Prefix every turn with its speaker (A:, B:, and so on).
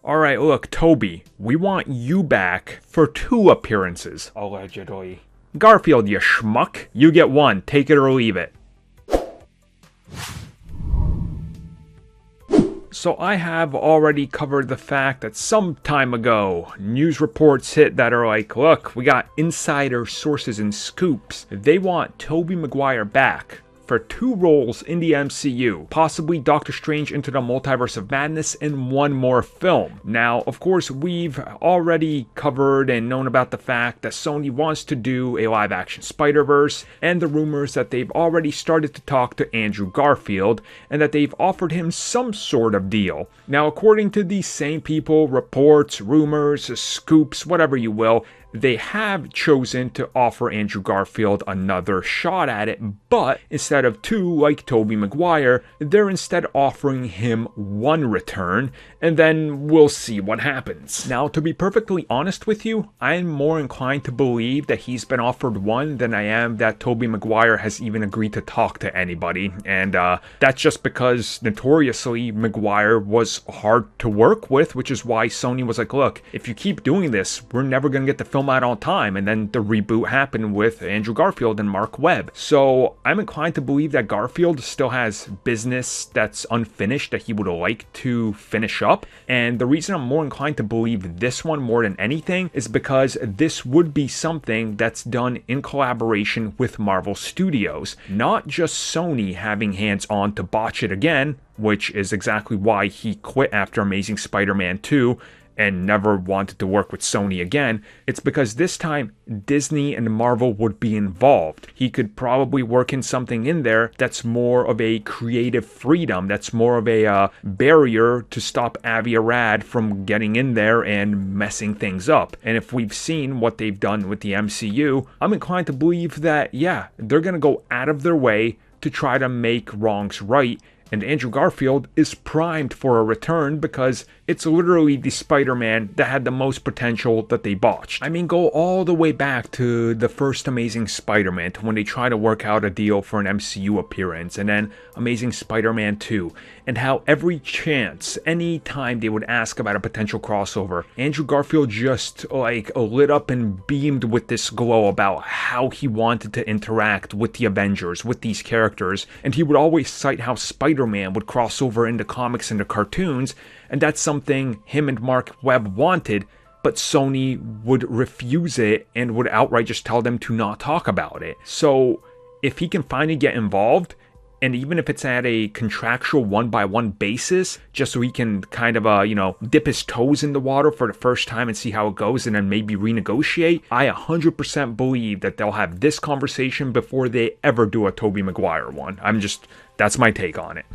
A: Alright, look, Toby, we want you back for 2 appearances, allegedly. Garfield, you schmuck. You get 1, take it or leave it. So I have already covered the fact that some time ago, news reports hit that are like, look, we got insider sources and scoops. They want Tobey Maguire back for 2 roles in the MCU, possibly Doctor Strange Into the Multiverse of Madness and 1 more film. Now, of course, we've already covered and known about the fact that Sony wants to do a live-action Spider-Verse, and the rumors that they've already started to talk to Andrew Garfield, and that they've offered him some sort of deal. Now, according to these same people, reports, rumors, scoops, whatever you will, they have chosen to offer Andrew Garfield another shot at it, but instead of 2 like Tobey Maguire, they're instead offering him 1 return, and then we'll see what happens. Now, to be perfectly honest with you, I am more inclined to believe that he's been offered 1 than I am that Tobey Maguire has even agreed to talk to anybody, and that's just because notoriously Maguire was hard to work with, which is why Sony was like, look, if you keep doing this, we're never going to get the film out on time. And then the reboot happened with Andrew Garfield and Mark Webb. So I'm inclined to believe that Garfield still has business that's unfinished that he would like to finish up. And the reason I'm more inclined to believe this one more than anything is because this would be something that's done in collaboration with Marvel Studios, not just Sony having hands on to botch it again, which is exactly why he quit after Amazing Spider-Man 2 and never wanted to work with Sony again. It's because this time Disney and Marvel would be involved. He could probably work in something in there that's more of a creative freedom, that's more of a barrier to stop Avi Arad from getting in there and messing things up. And if we've seen what they've done with the MCU, I'm inclined to believe that, yeah, they're going to go out of their way to try to make wrongs right. And Andrew Garfield is primed for a return because it's literally the Spider-Man that had the most potential that they botched. I mean, go all the way back to the first Amazing Spider-Man, to when they tried to work out a deal for an MCU appearance, and then Amazing Spider-Man 2, and how every chance, any time they would ask about a potential crossover, Andrew Garfield just lit up and beamed with this glow about how he wanted to interact with the Avengers, with these characters, and he would always cite how Spider-Man would cross over into comics and the cartoons, and that's something him and Mark Webb wanted, but Sony would refuse it and would outright just tell them to not talk about it. So if he can finally get involved, and even if it's at a contractual 1-by-1 basis, just so he can kind of, dip his toes in the water for the first time and see how it goes and then maybe renegotiate, I 100% believe that they'll have this conversation before they ever do a Tobey Maguire one. That's my take on it.